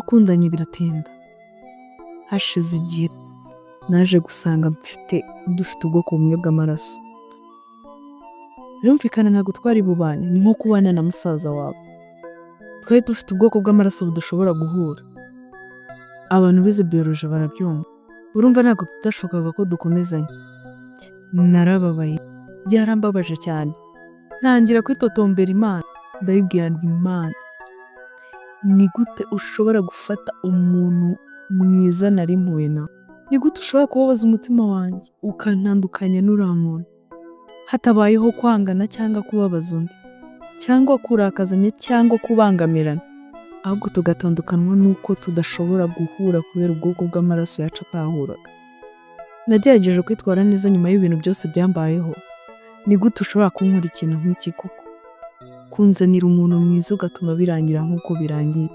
Twarakundanye biratinda, hashize igihe naje gusanga dufite ubwoko bumwe bw'amaraso. Birumvikana ntabwo twari bubane, ni nko kubana na musaza wawe. Twari dufite ubwoko bw'amaraso budashobora guhura. Abantu bize biology barabyumva. Urumva ntabwo byashobokaga ko dukomezanya. Narababaye, byarambabaje cyane. Ntangira kwitotombera Imana, ndayibwira nti Imana, ni gute ushobora gufata umuntu mwiza nari mpuye nawe? Ni gute ushobora kubabaza umutima wanjye ukantandukanya n'uriya muntu? Hatabayeho kwangana cyangwa kubabaza undi, cyangwa kurakazanya cyangwa kubangamirana, ahubwo tugatandukanwa n'uko tudashobora guhura kubera ubwoko bw'amaraso yacu atahuraga. Nagerageje kwitwara neza nyuma y'ibintu byose byambayeho. Ni gute ushobora kunkora ikintu nk'iki koko? Kunzanira umuntu mwiza ugatuma birangira nk'uko birangiye?